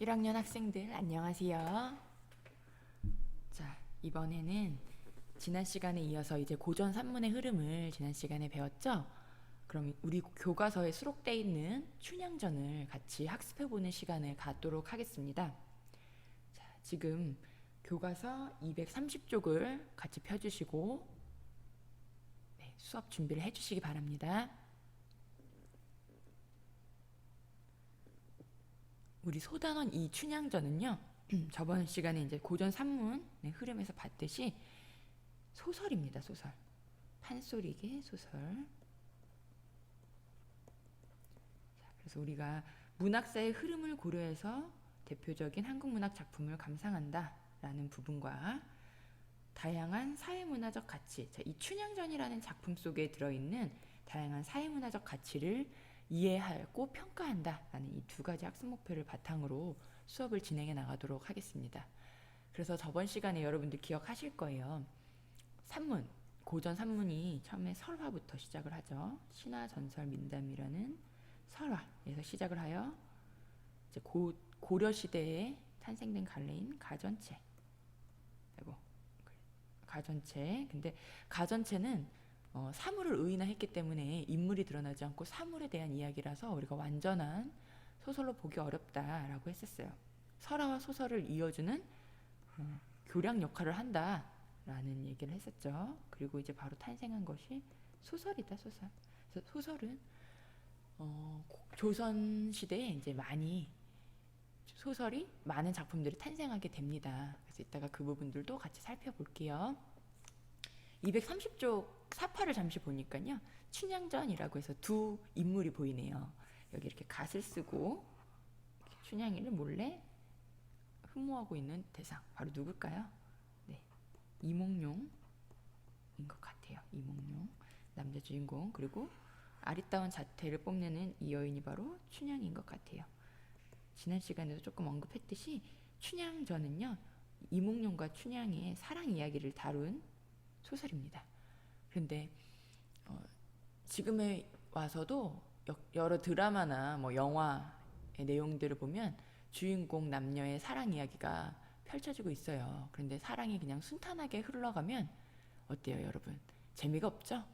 1학년 학생들 안녕하세요. 자, 이번에는 지난 시간에 이어서 이제 고전 산문의 흐름을 지난 시간에 배웠죠? 그럼 우리 교과서에 수록되어 있는 춘향전을 같이 학습해보는 시간을 갖도록 하겠습니다. 자, 지금 교과서 230쪽을 같이 펴주시고 수업 준비를 해주시기 바랍니다. 우리 소단원 이 춘향전은요, 저번 시간에 이제 고전 산문의 흐름에서 봤듯이 소설입니다. 소설. 판소리계 소설. 자, 그래서 우리가 문학사의 흐름을 고려해서 대표적인 한국 문학 작품을 감상한다 라는 부분과 다양한 사회문화적 가치, 자, 이 춘향전이라는 작품 속에 들어있는 다양한 사회문화적 가치를 이해하고 평가한다라는 이 두 가지 학습 목표를 바탕으로 수업을 진행해 나가도록 하겠습니다. 그래서 저번 시간에 여러분들 기억하실 거예요. 산문, 고전 산문이 처음에 설화부터 시작을 하죠. 신화, 전설, 민담이라는 설화에서 시작을 하여 이제 고려 시대에 탄생된 갈래인 가전체. 아이고, 가전체. 근데 가전체는 사물을 의인화했기 때문에 인물이 드러나지 않고 사물에 대한 이야기라서 우리가 완전한 소설로 보기 어렵다라고 했었어요. 설화와 소설을 이어주는 교량 역할을 한다라는 얘기를 했었죠. 그리고 이제 바로 탄생한 것이 소설이다, 소설. 그래서 소설은 조선 시대에 이제 소설이 많은 작품들이 탄생하게 됩니다. 그래서 이따가 그 부분들도 같이 살펴볼게요. 230쪽 사파를 잠시 보니까요, 춘향전이라고 해서 두 인물이 보이네요. 여기 이렇게 갓을 쓰고 춘향이를 몰래 흠모하고 있는 대상, 바로 누굴까요? 네, 이몽룡인 것 같아요. 이몽룡, 남자 주인공. 그리고 아리따운 자태를 뽐내는 이 여인이 바로 춘향인 것 같아요. 지난 시간에도 조금 언급했듯이 춘향전은요, 이몽룡과 춘향의 사랑 이야기를 다룬 소설입니다. 그런데 지금에 와서도 여러 드라마나 뭐 영화의 내용들을 보면 주인공 남녀의 사랑 이야기가 펼쳐지고 있어요. 그런데 사랑이 그냥 순탄하게 흘러가면 어때요, 여러분? 재미가 없죠?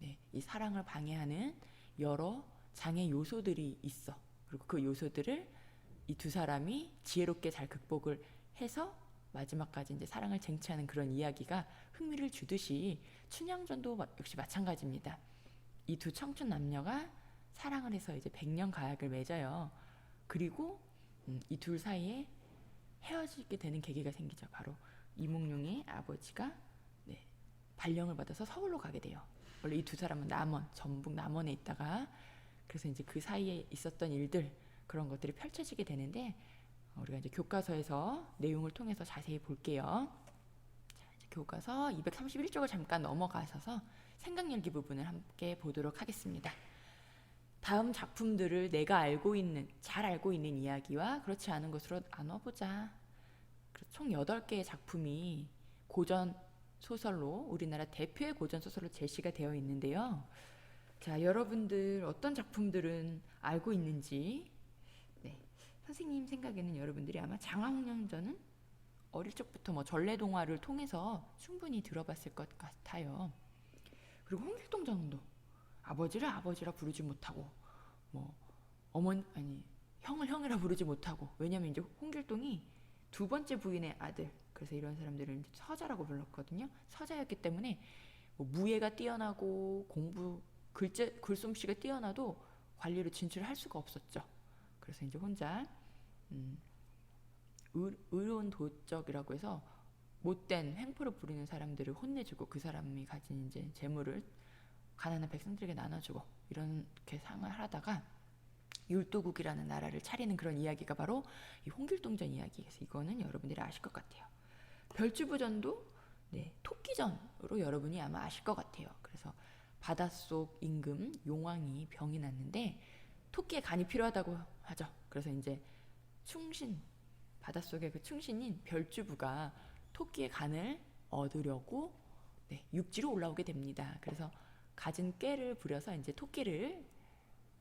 네, 이 사랑을 방해하는 여러 장애 요소들이 있어. 그리고 그 요소들을 이 두 사람이 지혜롭게 잘 극복을 해서 마지막까지 이제 사랑을 쟁취하는 그런 이야기가 흥미를 주듯이 춘향전도 역시 마찬가지입니다. 이 두 청춘 남녀가 사랑을 해서 이제 백년 가약을 맺어요. 그리고 이 둘 사이에 헤어지게 되는 계기가 생기죠. 바로 이몽룡의 아버지가 발령을 받아서 서울로 가게 돼요. 원래 이 두 사람은 남원, 전북 남원에 있다가, 그래서 이제 그 사이에 있었던 일들, 그런 것들이 펼쳐지게 되는데, 우리가 이제 교과서에서 내용을 통해서 자세히 볼게요. 자, 이제 교과서 231쪽을 잠깐 넘어가셔서 생각일기 부분을 함께 보도록 하겠습니다. 다음 작품들을 내가 잘 알고 있는 이야기와 그렇지 않은 것으로 나눠보자. 총 8개의 작품이 고전 소설로, 우리나라 대표의 고전 소설로 제시가 되어 있는데요. 자, 여러분들 어떤 작품들은 알고 있는지, 선생님 생각에는 여러분들이 아마 장화홍련전은 어릴 적부터 뭐 전래동화를 통해서 충분히 들어봤을 것 같아요. 그리고 홍길동전도 아버지를 아버지라 부르지 못하고, 뭐 형을 형이라 부르지 못하고, 왜냐면 이제 홍길동이 두 번째 부인의 아들, 그래서 이런 사람들을 이제 서자라고 불렀거든요. 서자였기 때문에 뭐 무예가 뛰어나고 글솜씨가 뛰어나도 관리로 진출할 수가 없었죠. 그래서 이제 혼자 의로운 도적이라고 해서 못된 횡포를 부리는 사람들을 혼내주고, 그 사람이 가진 이제 재물을 가난한 백성들에게 나눠주고, 이렇게 상을 하다가 율도국이라는 나라를 차리는 그런 이야기가 바로 이 홍길동전 이야기에서, 이거는 여러분들이 아실 것 같아요. 별주부전도 토끼전으로 여러분이 아마 아실 것 같아요. 그래서 바닷속 임금 용왕이 병이 났는데 토끼의 간이 필요하다고 하죠. 그래서 이제 바닷속의 그 충신인 별주부가 토끼의 간을 얻으려고 육지로 올라오게 됩니다. 그래서 갖은 꾀를 부려서 이제 토끼를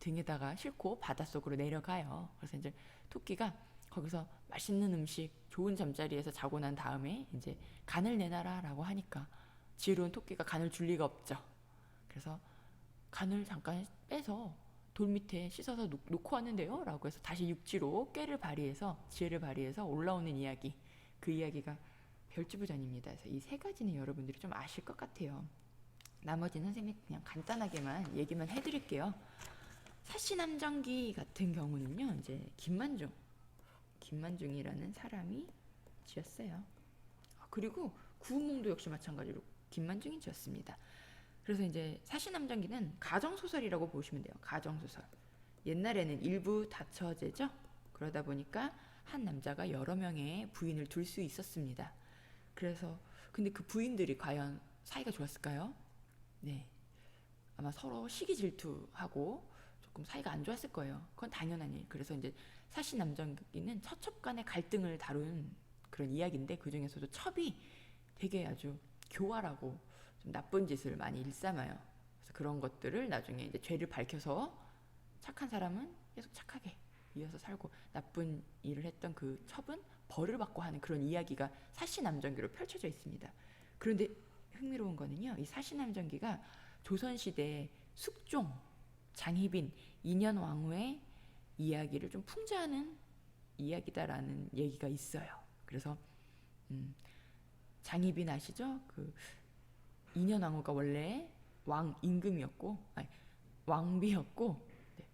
등에다가 싣고 바닷속으로 내려가요. 그래서 이제 토끼가 거기서 맛있는 음식, 좋은 잠자리에서 자고 난 다음에 이제 간을 내놔라라고 하니까 지혜로운 토끼가 간을 줄 리가 없죠. 그래서 간을 잠깐 빼서 돌 밑에 씻어서 놓고 왔는데요 라고 해서 다시 육지로 꾀를 발휘해서 지혜를 발휘해서 올라오는 이야기, 그 이야기가 별주부전입니다. 그래서 이 세 가지는 여러분들이 좀 아실 것 같아요. 나머지는 선생님이 그냥 간단하게만 얘기만 해드릴게요. 사시남정기 같은 경우는요, 이제 김만중이라는 사람이 지었어요. 그리고 구운몽도 역시 마찬가지로 김만중이 지었습니다. 그래서 이제 사시남정기는 가정소설이라고 보시면 돼요. 가정소설. 옛날에는 일부 다처제죠. 그러다 보니까 한 남자가 여러 명의 부인을 둘 수 있었습니다. 그래서 근데 그 부인들이 과연 사이가 좋았을까요? 네, 아마 서로 시기 질투하고 조금 사이가 안 좋았을 거예요. 그건 당연한 일. 그래서 이제 사시남정기는 처첩 간의 갈등을 다룬 그런 이야기인데, 그 중에서도 첩이 되게 아주 교활하고 좀 나쁜 짓을 많이 일삼아요. 그래서 그런 것들을 나중에 이제 죄를 밝혀서 착한 사람은 계속 착하게 이어서 살고, 나쁜 일을 했던 그 첩은 벌을 받고 하는 그런 이야기가 사시남정기로 펼쳐져 있습니다. 그런데 흥미로운 거는요, 이 사시남정기가 조선시대 숙종, 장희빈, 인현왕후의 이야기를 좀 풍자하는 이야기다라는 얘기가 있어요. 그래서 장희빈 아시죠? 그 인현왕후가 원래 왕 임금이었고, 아니, 왕비였고, 네,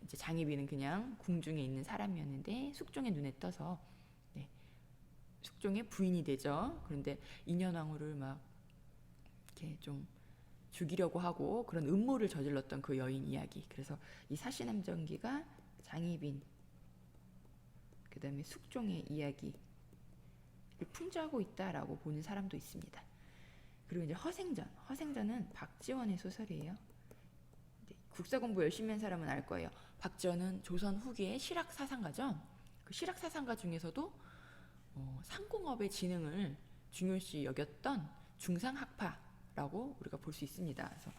이제 장희빈은 그냥 궁중에 있는 사람이었는데 숙종의 눈에 떠서, 네, 숙종의 부인이 되죠. 그런데 인현왕후를 막 이렇게 좀 죽이려고 하고 그런 음모를 저질렀던 그 여인 이야기. 그래서 이 사시남정기가 장희빈, 그 다음에 숙종의 이야기를 풍자하고 있다라고 보는 사람도 있습니다. 그리고 이제 허생전은 박지원의 소설이에요. 국사 공부 열심히 한 사람은 알 거예요. 박지원은 조선 후기의 실학사상가죠. 그 실학사상가 중에서도 상공업의 진흥을 중요시 여겼던 중상학파라고 우리가 볼 수 있습니다. 그래서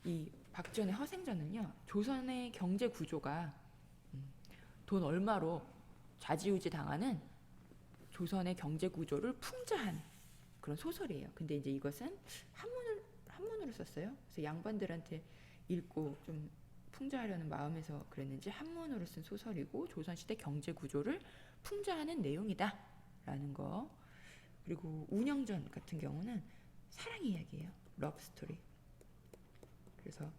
이 박지원의 허생전은요, 조선의 경제 구조가 돈 얼마로 좌지우지 당하는 조선의 경제 구조를 풍자한 그런 소설이에요. 근데 이제 이것은 한문으로 썼어요. 그래서 양반들한테 읽고 좀 풍자하려는 마음에서 그랬는지 한문으로 쓴 소설이고, 조선시대 경제 구조를 풍자하는 내용이다라는 거. 그리고 운영전 같은 경우는 사랑 이야기예요. 러브 스토리. 그래서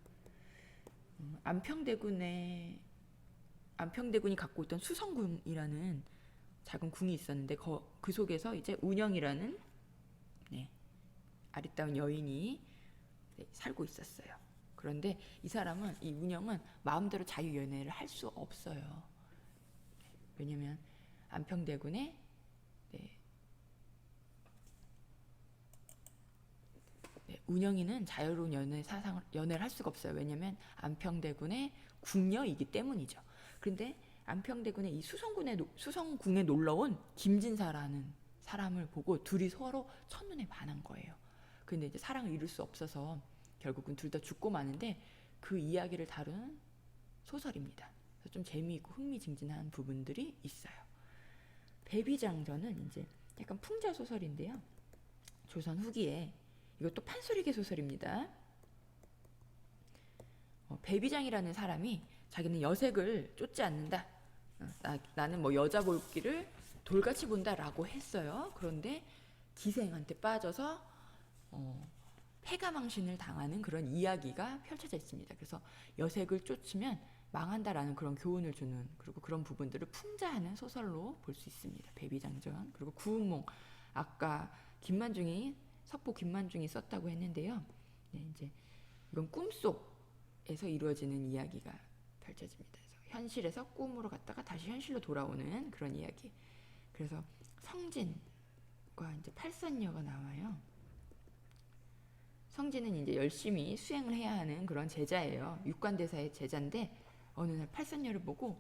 안평대군이 갖고 있던 수성궁이라는 작은 궁이 있었는데 그 속에서 이제 운영이라는, 네, 아리따운 여인이, 네, 살고 있었어요. 그런데 이 운영은 마음대로 자유 연애를 할 수 없어요. 왜냐면 안평대군의, 네, 네, 운영이는 자유로운 연애를 할 수가 없어요. 왜냐면 안평대군의 궁녀이기 때문이죠. 그런데 안평대군의 이 수성궁에 놀러온 김진사라는 사람을 보고 둘이 서로 첫눈에 반한 거예요. 근데 이제 사랑을 이룰 수 없어서 결국은 둘 다 죽고 마는데, 그 이야기를 다루는 소설입니다. 그래서 좀 재미있고 흥미진진한 부분들이 있어요. 배비장전은 이제 약간 풍자 소설인데요. 조선 후기에, 이것도 판소리계 소설입니다. 배비장이라는 사람이 자기는 여색을 쫓지 않는다. 나는 뭐 여자 볼 길을 돌같이 본다라고 했어요. 그런데 기생한테 빠져서 패가망신을 당하는 그런 이야기가 펼쳐져 있습니다. 그래서 여색을 쫓으면 망한다라는 그런 교훈을 주는, 그리고 그런 부분들을 풍자하는 소설로 볼 수 있습니다. 배비장전. 그리고 구운몽, 아까 석보 김만중이 썼다고 했는데요. 네, 이제 이건 꿈속에서 이루어지는 이야기가 펼쳐집니다. 그래서 현실에서 꿈으로 갔다가 다시 현실로 돌아오는 그런 이야기. 그래서 성진과 이제 팔선녀가 나와요. 성진은 이제 열심히 수행을 해야 하는 그런 제자예요. 육관대사의 제자인데, 어느 날 팔선녀를 보고,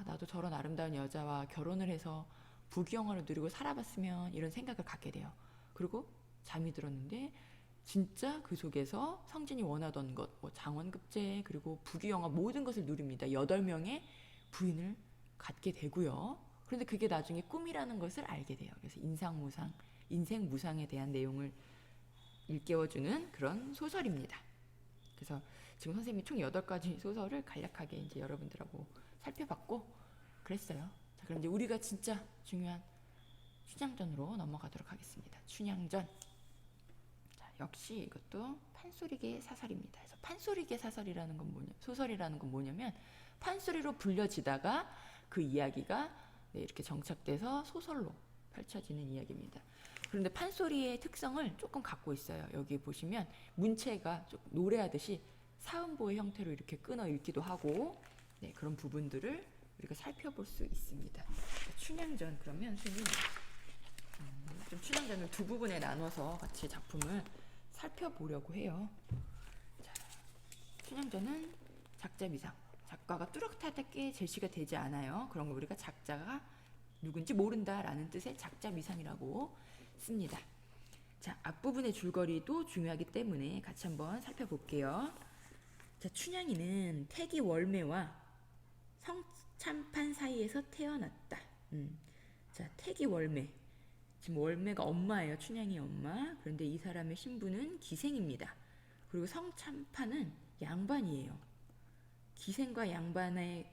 나도 저런 아름다운 여자와 결혼을 해서 부귀영화를 누리고 살아봤으면, 이런 생각을 갖게 돼요. 그리고 잠이 들었는데 진짜 그 속에서 성진이 원하던 것, 뭐 장원급제, 그리고 부귀영화 모든 것을 누립니다. 8명의 부인을 갖게 되고요. 그런데 그게 나중에 꿈이라는 것을 알게 돼요. 그래서 인생 무상에 대한 내용을 일깨워주는 그런 소설입니다. 그래서 지금 선생님이 총 8가지 소설을 간략하게 이제 여러분들하고 살펴봤고 그랬어요. 자, 그럼 이제 우리가 진짜 중요한 춘향전으로 넘어가도록 하겠습니다. 춘향전. 자, 역시 이것도 판소리계 사설입니다. 그래서 판소리계 사설이라는 건 소설이라는 건 뭐냐면 판소리로 불려지다가 그 이야기가 이렇게 정착돼서 소설로 펼쳐지는 이야기입니다. 그런데 판소리의 특성을 조금 갖고 있어요. 여기 보시면 문체가 좀 노래하듯이 사음보의 형태로 이렇게 끊어 읽기도 하고 그런 부분들을 우리가 살펴볼 수 있습니다. 춘향전 그러면 선생님 좀 춘향전을 두 부분에 나눠서 같이 작품을 살펴보려고 해요. 자, 춘향전은 작자미상. 작가가 뚜렷하게 제시가 되지 않아요. 그런 거 우리가 작자가 누군지 모른다라는 뜻의 작자미상이라고 씁니다. 자, 앞부분의 줄거리도 중요하기 때문에 같이 한번 살펴볼게요. 자, 춘향이는 태기 월매와 성참판 사이에서 태어났다. 자, 태기 월매. 지금 월매가 엄마예요. 춘향이 엄마. 그런데 이 사람의 신부는 기생입니다. 그리고 성참판은 양반이에요. 기생과 양반의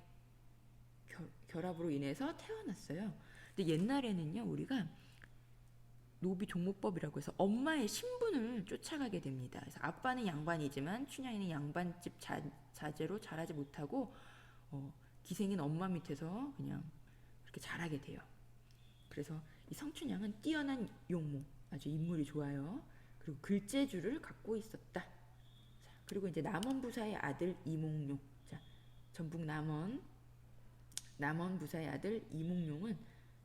결합으로 인해서 태어났어요. 근데 옛날에는요, 우리가 노비 종목법이라고 해서 엄마의 신분을 쫓아가게 됩니다. 그래서 아빠는 양반이지만 춘향이는 양반집 자제로 자라지 못하고 기생인 엄마 밑에서 그냥 그렇게 자라게 돼요. 그래서 이 성춘향은 뛰어난 용모, 아주 인물이 좋아요. 그리고 글재주를 갖고 있었다. 자, 그리고 이제 남원부사의 아들 이몽룡. 자, 전북 남원 부사의 아들 이몽룡은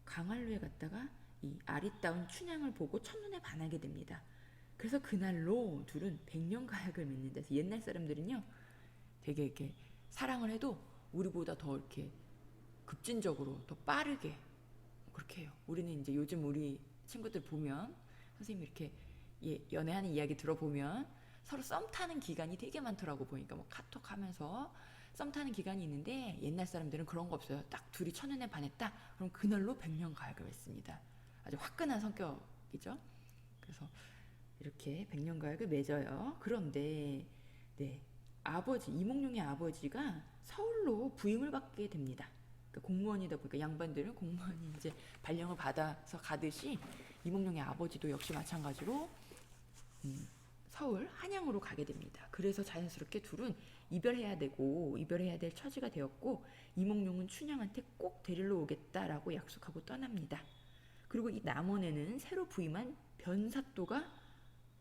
강활루에 갔다가 이 아리따운 춘향을 보고 첫눈에 반하게 됩니다. 그래서 그날로 둘은 백년가약을 맺는다. 그래서 옛날 사람들은요, 되게 이렇게 사랑을 해도 우리보다 더 이렇게 급진적으로 더 빠르게 그렇게 해요. 우리는 이제 요즘 우리 친구들 보면 선생님이 이렇게 연애하는 이야기 들어보면 서로 썸 타는 기간이 되게 많더라고. 보니까 뭐 카톡 하면서 썸 타는 기간이 있는데 옛날 사람들은 그런 거 없어요. 딱 둘이 첫눈에 반했다. 그럼 그날로 백년가약을 맺습니다. 아주 화끈한 성격이죠. 그래서 이렇게 백년가약을 맺어요. 그런데 이몽룡의 아버지가 서울로 부임을 받게 됩니다. 그러니까 공무원이다 보니까 양반들은 공무원이 이제 발령을 받아서 가듯이 이몽룡의 아버지도 역시 마찬가지로 서울 한양으로 가게 됩니다. 그래서 자연스럽게 둘은 이별해야 될 처지가 되었고 이몽룡은 춘향한테 꼭 데리러 오겠다라고 약속하고 떠납니다. 그리고 이 남원에는 새로 부임한 변사또가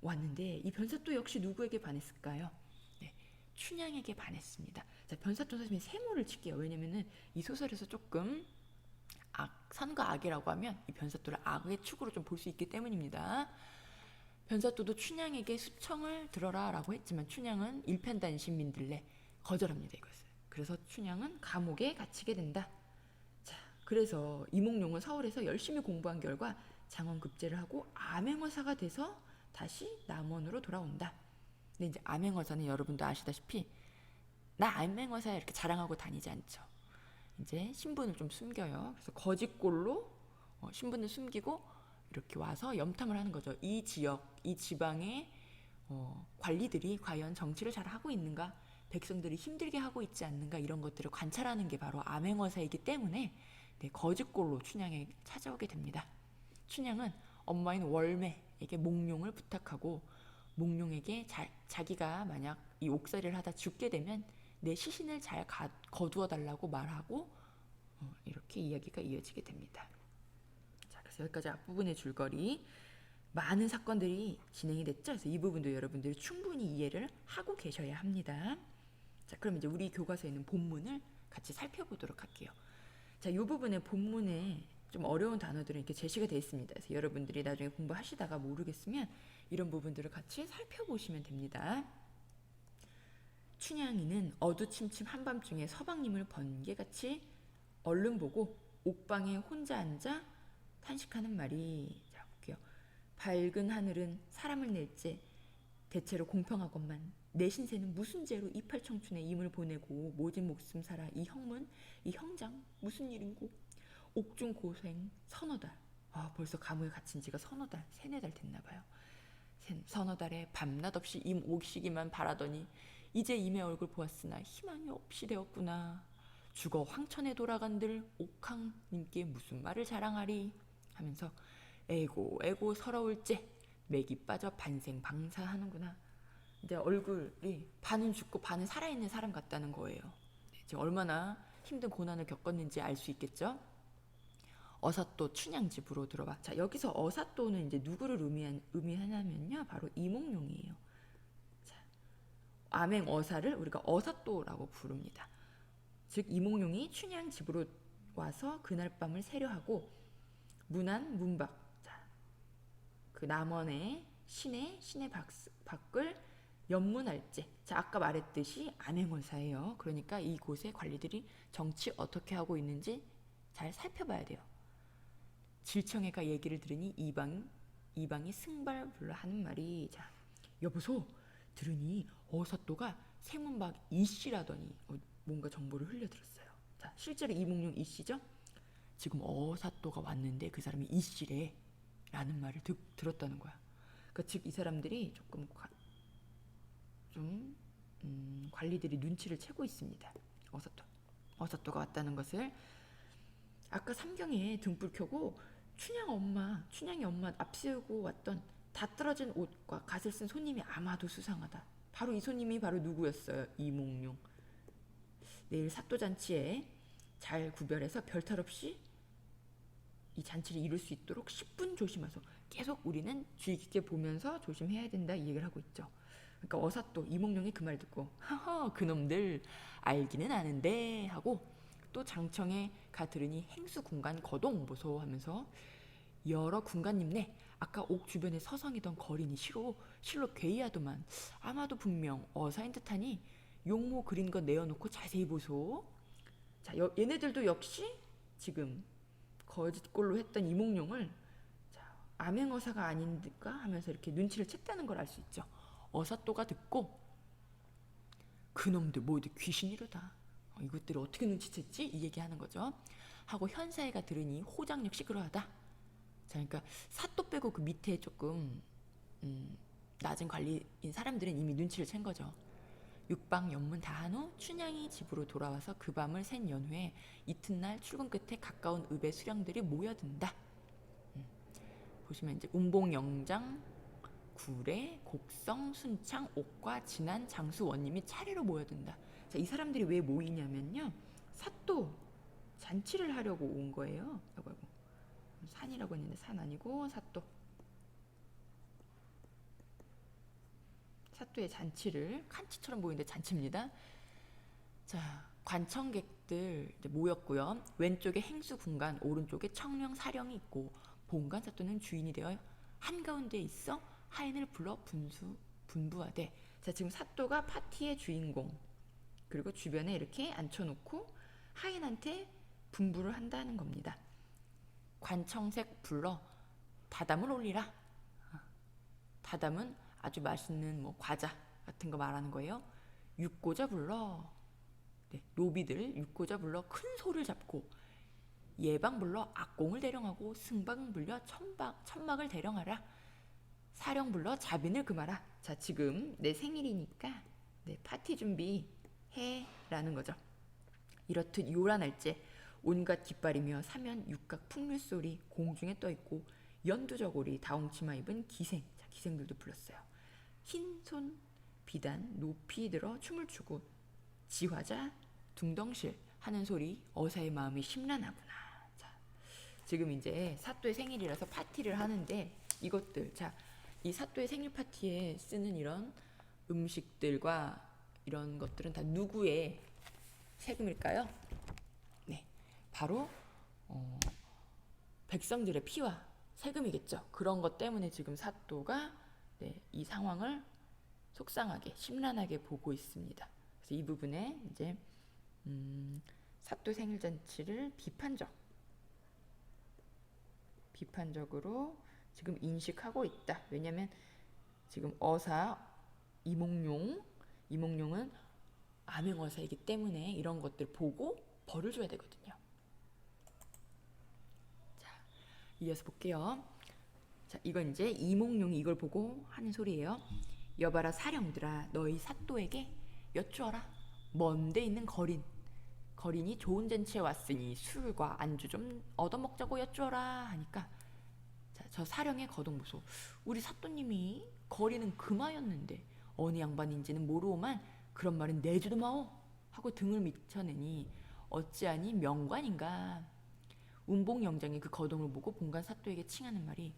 왔는데 이 변사또 역시 누구에게 반했을까요? 춘향에게 반했습니다. 자, 변사또 선생님이 세모를 칠게요. 왜냐면은 이 소설에서 조금 선과 악이라고 하면 이 변사또를 악의 축으로 좀 볼 수 있기 때문입니다. 변사또도 춘향에게 수청을 들어라 라고 했지만 춘향은 일편단심 민들레 거절합니다. 이것을. 그래서 춘향은 감옥에 갇히게 된다. 자, 그래서 이몽룡은 서울에서 열심히 공부한 결과 장원급제를 하고 암행어사가 돼서 다시 남원으로 돌아온다. 근데 이제 암행어사는 여러분도 아시다시피 나 암행어사야 이렇게 자랑하고 다니지 않죠. 이제 신분을 좀 숨겨요. 그래서 거짓골로 신분을 숨기고 이렇게 와서 염탐을 하는 거죠. 이 지역, 이 지방의 관리들이 과연 정치를 잘 하고 있는가, 백성들이 힘들게 하고 있지 않는가 이런 것들을 관찰하는 게 바로 암행어사이기 때문에 거짓골로 춘향에 찾아오게 됩니다. 춘향은 엄마인 월매에게 몽룡을 부탁하고 몽룡에게 자기가 만약 이 옥살이를 하다 죽게 되면 내 시신을 잘 거두어 달라고 말하고 이렇게 이야기가 이어지게 됩니다. 자, 그래서 여기까지 앞부분의 줄거리 많은 사건들이 진행이 됐죠. 그래서 이 부분도 여러분들이 충분히 이해를 하고 계셔야 합니다. 자, 그럼 이제 우리 교과서에 있는 본문을 같이 살펴보도록 할게요. 자, 이 부분의 본문에 좀 어려운 단어들은 이렇게 제시가 되어 있습니다. 그래서 여러분들이 나중에 공부하시다가 모르겠으면 이런 부분들을 같이 살펴보시면 됩니다. 춘향이는 어두침침 한밤중에 서방님을 번개같이 얼른 보고 옥방에 혼자 앉아 탄식하는 말이, 자 볼게요. 밝은 하늘은 사람을 낼지 대체로 공평하건만 내 신세는 무슨 죄로 이팔청춘에 임을 보내고 모진 목숨 살아 이 형문 이 형장 무슨 일인고 옥중 고생 서너 달. 벌써 감옥에 갇힌 지가 서너 달, 세네 달 됐나 봐요. 서너 달에 밤낮 없이 임 오시기만 바라더니 이제 임의 얼굴 보았으나 희망이 없이 되었구나. 죽어 황천에 돌아간들 옥황님께 무슨 말을 자랑하리 하면서 에고 에고 서러울째 맥이 빠져 반생방사하는구나. 이제 얼굴이 반은 죽고 반은 살아있는 사람 같다는 거예요. 지금 얼마나 힘든 고난을 겪었는지 알 수 있겠죠? 어사또 춘향 집으로 들어와. 자, 여기서 어사또는 이제 누구를 의미하냐면요, 바로 이몽룡이에요. 자, 암행 어사를 우리가 어사또라고 부릅니다. 즉 이몽룡이 춘향 집으로 와서 그날 밤을 세려하고 문안 문박, 자, 그 남원의 시내 밖을 연문할제. 자, 아까 말했듯이 암행어사예요. 그러니까 이곳의 관리들이 정치 어떻게 하고 있는지 잘 살펴봐야 돼요. 질청애가 얘기를 들으니 이방이 승발불라 하는 말이, 자, 여보소 들으니 어사또가 생문박 이씨라더니 뭔가 정보를 흘려들었어요. 자, 실제로 이몽룡 이씨죠? 지금 어사또가 왔는데 그 사람이 이씨래 라는 말을 들었다는 거야. 그러니까 즉 이 사람들이 조금 관리들이 눈치를 채고 있습니다. 어사또가 왔다는 것을. 아까 삼경에 등불 켜고 춘향이 엄마 앞세우고 왔던 다 떨어진 옷과 갓을 쓴 손님이 아마도 수상하다. 바로 이 손님이 바로 누구였어요? 이몽룡. 내일 사또잔치에 잘 구별해서 별탈 없이 이 잔치를 이룰 수 있도록 10분 조심하소. 계속 우리는 주의 깊게 보면서 조심해야 된다, 이 얘기를 하고 있죠. 그러니까 어사또 이몽룡이 그 말 듣고 하하 그놈들 알기는 아는데 하고 또 장청에 가 들으니 행수 군간 거동 보소 하면서 여러 군간님네 아까 옥 주변에 서성이던 거린이 실로 괴이하더만 아마도 분명 어사인 듯하니 용모 그린 거 내어놓고 자세히 보소. 자, 얘네들도 역시 지금 거짓골로 했던 이몽룡을 암행어사가 아닌가 하면서 이렇게 눈치를 챘다는 걸 알 수 있죠. 어사또가 듣고 그놈들 모두 귀신이로다. 이것들을 어떻게 눈치챘지? 이 얘기하는 거죠. 하고 현사애가 들으니 호장 역시 그러하다. 자, 그러니까 사또 빼고 그 밑에 조금 낮은 관리인 사람들은 이미 눈치를 챈 거죠. 육방 연문 다 한 후 춘향이 집으로 돌아와서 그 밤을 샌 연후에 이튿날 출근 끝에 가까운 읍의 수령들이 모여든다. 보시면 이제 운봉 영장 구례, 곡성, 순창, 옥과 진안, 장수, 원님이 차례로 모여든다. 자, 이 사람들이 왜 모이냐면요, 사또 잔치를 하려고 온 거예요. 산이라고 했는데 산 아니고 사또의 잔치를, 칸치처럼 보이는데 잔치입니다. 자, 관청객들 모였고요. 왼쪽에 행수 군간, 오른쪽에 청령 사령이 있고 본관 사또는 주인이 되어 한가운데 있어 하인을 불러 분부하되. 자, 지금 사또가 파티의 주인공, 그리고 주변에 이렇게 앉혀놓고 하인한테 분부를 한다는 겁니다. 관청색 불러 다담을 올리라. 다담은 아주 맛있는 뭐 과자 같은 거 말하는 거예요. 육고자 불러, 노비들 육고자 불러 큰 소를 잡고, 예방 불러 악공을 대령하고, 승방 불려 천막을 대령하라. 사령 불러 자빈을 금하라. 자, 지금 내 생일이니까 파티 준비해 라는 거죠. 이렇듯 요란할제 온갖 깃발이며 사면 육각 풍류소리 공중에 떠있고, 연두저고리 다홍치마 입은 기생, 자, 기생들도 불렀어요. 흰손 비단 높이 들어 춤을 추고 지화자 둥덩실 하는 소리 어사의 마음이 심란하구나. 자, 지금 이제 사또의 생일이라서 파티를 하는데 이것들, 자, 이 사또의 생일 파티에 쓰는 이런 음식들과 이런 것들은 다 누구의 세금일까요? 네, 바로 백성들의 피와 세금이겠죠. 그런 것 때문에 지금 사또가 이 상황을 속상하게 심란하게 보고 있습니다. 그래서 이 부분에 이제 사또 생일 잔치를 비판적으로 지금 인식하고 있다. 왜냐면 지금 어사 이몽룡 이몽룡은 암행어사이기 때문에 이런 것들 보고 벌을 줘야 되거든요. 자, 이어서 볼게요. 자, 이건 이제 이몽룡이 이걸 보고 하는 소리예요. 여봐라 사령들아, 너희 사또에게 여쭈어라. 먼데 있는 거린이 좋은 잔치에 왔으니 술과 안주 좀 얻어먹자고 여쭈어라 하니까, 자, 저 사령의 거동 보소. 우리 사또님이 거리는 금하였는데 어느 양반인지는 모르오만 그런 말은 내주도 마오 하고 등을 미쳐내니 어찌하니 명관인가. 운봉 영장이 그 거동을 보고 본관 사또에게 칭하는 말이,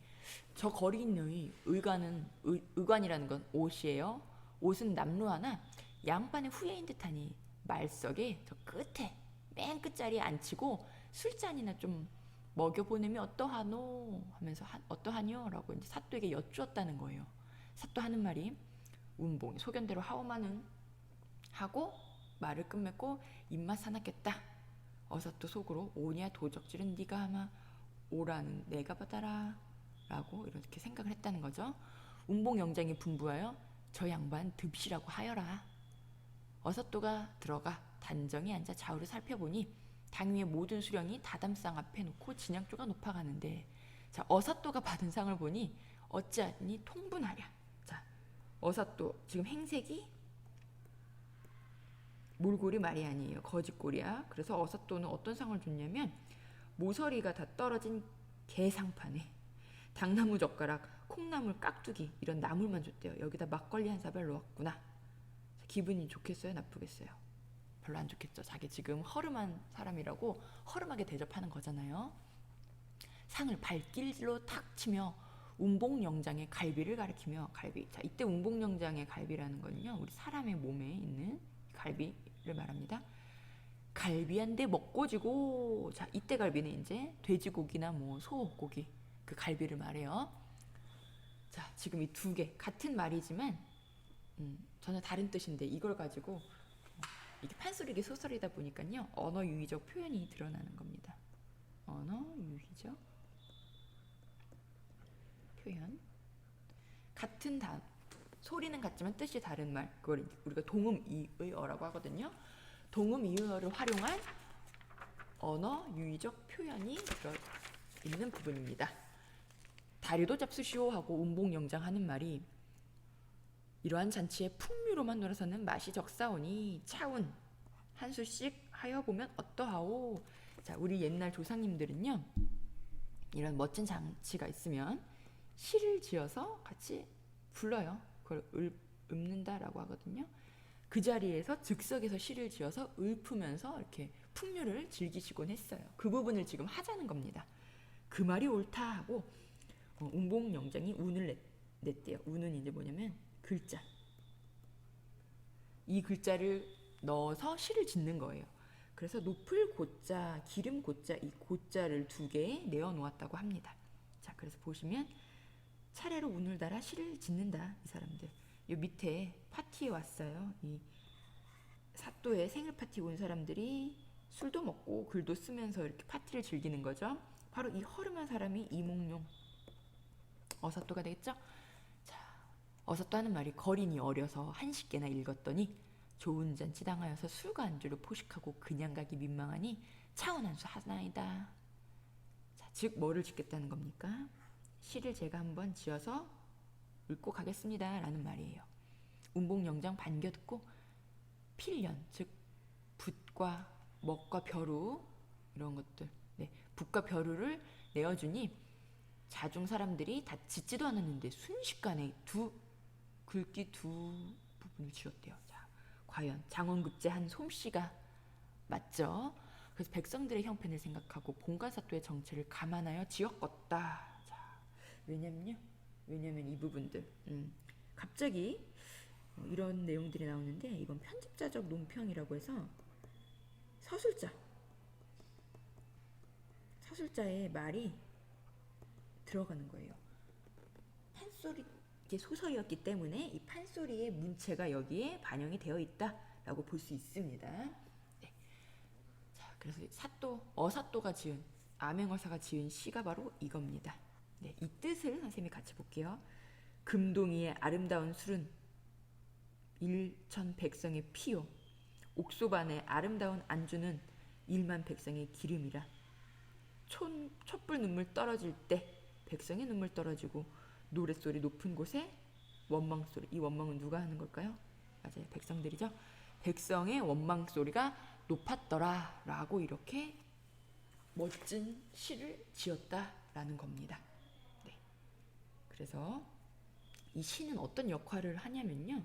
저 거리인의 의관이라는 건 옷이에요. 옷은 남루 하나 양반의 후예인 듯하니 말석에 저 끝에 맨 끝자리에 앉히고 술잔이나 좀 먹여보내면 어떠하노 하면서 어떠하뇨 라고 이제 사또에게 여쭈었다는 거예요. 사또 하는 말이, 운봉이 소견대로 하오마는 하고 말을 끝맺고 입맛 사납겠다. 어사또 속으로, 오냐 도적질은 네가 하마 오라는 내가 받아라 라고 이렇게 생각을 했다는 거죠. 운봉 영장이 분부하여 저 양반 듭시라고 하여라. 어사또가 들어가 단정히 앉아 좌우를 살펴보니 당 위의 모든 수령이 다담상 앞에 놓고 진양조가 높아가는데, 자, 어사또가 받은 상을 보니 어찌하니 통분하랴. 자, 어사또 지금 행색이 몰골이 말이 아니에요. 거짓골이야. 그래서 어사또는 어떤 상을 줬냐면 모서리가 다 떨어진 개상판에 당나무 젓가락, 콩나물 깍두기 이런 나물만 줬대요. 여기다 막걸리 한 사발 넣었구나. 기분이 좋겠어요? 나쁘겠어요? 별로 안 좋겠죠. 자기 지금 허름한 사람이라고 허름하게 대접하는 거잖아요. 상을 발길로 탁 치며 운봉영장의 갈비를 가리키며, 갈비. 자, 이때 운봉영장의 갈비라는 건요, 우리 사람의 몸에 있는 갈비를 말합니다. 갈비 한 대 먹고 지고. 자, 이때 갈비는 이제 돼지고기나 뭐 소고기 그 갈비를 말해요. 자, 지금 이 두 개 같은 말이지만 전혀 다른 뜻인데 이걸 가지고 이게 판소리기 소설이다 보니까요, 언어 유희적 표현이 드러나는 겁니다. 언어 유희적 표현. 같은 단어, 소리는 같지만 뜻이 다른 말, 그걸 우리가 동음이의어라고 하거든요. 동음이의어를 활용한 언어 유희적 표현이 들어있는 부분입니다. 다리도 잡수시오 하고 운봉영장 하는 말이, 이러한 잔치에 풍류로만 놀아서는 맛이 적사오니 차운 한 수씩 하여 보면 어떠하오. 자, 우리 옛날 조상님들은요, 이런 멋진 잔치가 있으면 시를 지어서 같이 불러요. 그걸 읊는다라고 하거든요. 그 자리에서 즉석에서 시를 지어서 읊으면서 이렇게 풍류를 즐기시곤 했어요. 그 부분을 지금 하자는 겁니다. 그 말이 옳다 하고 운봉영장이 운을 냈대요. 운은 이제 뭐냐면 글자. 이 글자를 넣어서 시를 짓는 거예요. 그래서 높을 고자, 기름 고자, 이 고자를 두 개 내어 놓았다고 합니다. 자, 그래서 보시면 차례로 운을 달아 시를 짓는다, 이 사람들. 요 밑에 파티에 왔어요. 이 사또의 생일 파티 온 사람들이 술도 먹고 글도 쓰면서 이렇게 파티를 즐기는 거죠. 바로 이 허름한 사람이 이몽룡, 어사또가 되겠죠. 자, 어사또 하는 말이, 거린이 어려서 한식계나 읽었더니 좋은 잔치 당하여서 술과 안주를 포식하고 그냥 가기 민망하니 차원 한 수 하나이다. 자, 즉 뭐를 짓겠다는 겁니까? 시를 제가 한번 지어서 읊고 가겠습니다 라는 말이에요. 운봉영장 반겨 듣고 필연, 즉 붓과 먹과 벼루 이런 것들, 네, 붓과 벼루를 내어주니 자중 사람들이 다 짓지도 않았는데 순식간에 글귀 두 부분을 지었대요. 자, 과연 장원급제 한 솜씨가 맞죠? 그래서 백성들의 형편을 생각하고 본관사또의 정체를 감안하여 지었겠다. 자, 왜냐면 이 부분들 갑자기 이런 내용들이 나오는데, 이건 편집자적 논평이라고 해서 서술자의 말이 들어가는 거예요. 판소리, 이게 소설이었기 때문에 이 판소리의 문체가 여기에 반영이 되어 있다라고 볼 수 있습니다. 네. 자, 그래서 어사또가 지은, 암행어사가 지은 시가 바로 이겁니다. 네, 이 뜻을 선생님이 같이 볼게요. 금동이의 아름다운 술은 일천 백성의 피요 옥소반의 아름다운 안주는 일만 백성의 기름이라. 촛불 눈물 떨어질 때 백성의 눈물 떨어지고 노랫소리 높은 곳에 원망소리. 이 원망은 누가 하는 걸까요? 맞아요. 백성들이죠. 백성의 원망소리가 높았더라 라고 이렇게 멋진 시를 지었다라는 겁니다. 네. 그래서 이 시는 어떤 역할을 하냐면요.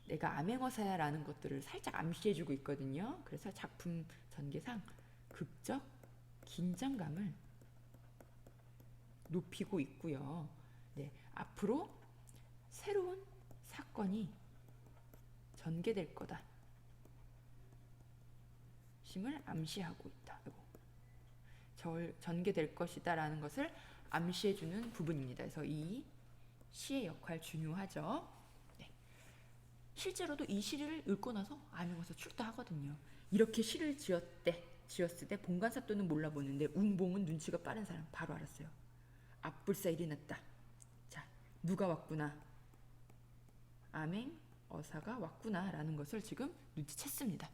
내가 암행어사야라는 것들을 살짝 암시해주고 있거든요. 그래서 작품 전개상 극적 긴장감을 높이고 있고요. 네, 앞으로 새로운 사건이 전개될 거다. 심을 암시하고 있다. 전개될 것이다라는 것을 암시해주는 부분입니다. 그래서 이 시의 역할 중요하죠. 네. 실제로도 이 시를 읽고 나서 암행어사 출두하거든요. 이렇게 시를 지었을 때 봉간사또는 몰라보는데 웅봉은 눈치가 빠른 사람 바로 알았어요. 앞불사 일이 났다. 자, 누가 왔구나. 암행어사가 왔구나 라는 것을 지금 눈치챘습니다.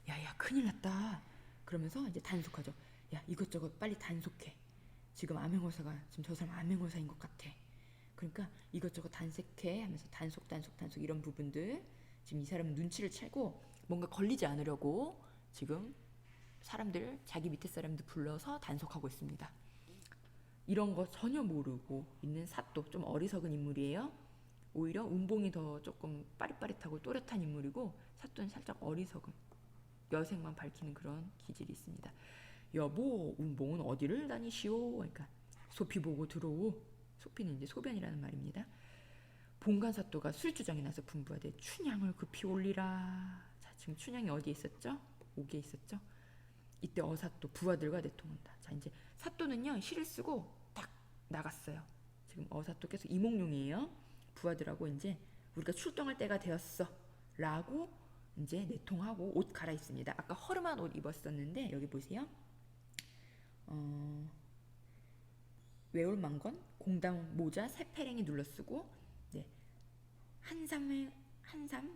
야야 큰일 났다. 그러면서 이제 단속하죠. 야 이것저것 빨리 단속해. 지금 암행어사가 지금 저 사람 암행어사인 것 같아. 그러니까 이것저것 단속해 하면서 단속 이런 부분들 지금 이 사람은 눈치를 채고 뭔가 걸리지 않으려고 지금 사람들 자기 밑에 사람들 불러서 단속하고 있습니다. 이런 거 전혀 모르고 있는 사또 좀 어리석은 인물이에요. 오히려 운봉이 더 조금 빠릿빠릿하고 또렷한 인물이고 사또는 살짝 어리석은 여색만 밝히는 그런 기질이 있습니다. 여보 운봉은 어디를 다니시오? 그러니까 소피 보고 들어오. 소피는 이제 소변이라는 말입니다. 봉간사또가 술주정에 나서 분부하되 춘향을 급히 올리라. 자 지금 춘향이 어디에 있었죠? 옥에 있었죠? 이때 어사또 부하들과 내통한다. 자 이제 사또는요 시를 쓰고 딱 나갔어요. 지금 어사또 계속 이몽룡이에요. 부하들하고 이제 우리가 출동할 때가 되었어 라고 이제 내통하고 옷 갈아입습니다. 아까 허름한 옷 입었었는데 여기 보세요. 외울망건 공당 모자 새패랭이 눌러쓰고 네. 한삼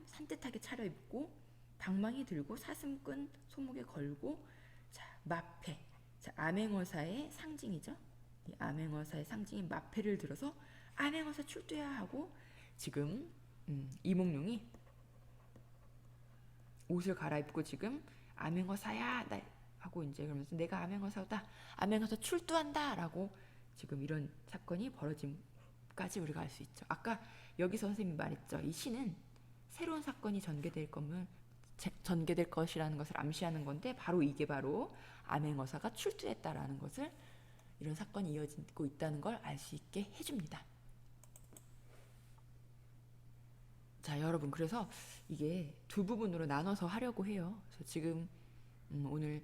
산뜻하게 차려입고 방망이 들고 사슴끈 손목에 걸고 자 마패 자 암행어사의 상징이죠. 이 암행어사의 상징인 마패를 들어서 암행어사 출두야 하고 지금 이몽룡이 옷을 갈아입고 지금 암행어사야 하고 이제 그러면서 내가 암행어사다 암행어사 출두한다 라고 지금 이런 사건이 벌어짐까지 우리가 알 수 있죠. 아까 여기서 선생님이 말했죠. 이 시는 새로운 사건이 전개될 것이라는 것을 암시하는 건데 바로 이게 바로 암행어사가 출두했다라는 것을 이런 사건이 이어지고 있다는 걸 알 수 있게 해줍니다. 자 여러분 그래서 이게 두 부분으로 나눠서 하려고 해요. 그래서 지금 오늘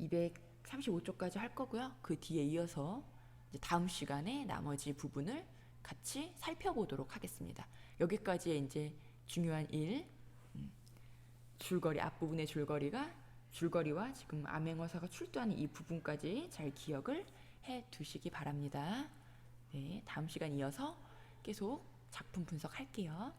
235쪽까지 할 거고요. 그 뒤에 이어서 이제 다음 시간에 나머지 부분을 같이 살펴보도록 하겠습니다. 여기까지의 이제 중요한 줄거리 앞부분의 줄거리와 지금 암행어사가 출두하는 이 부분까지 잘 기억을 해 두시기 바랍니다. 네, 다음 시간 이어서 계속 작품 분석할게요.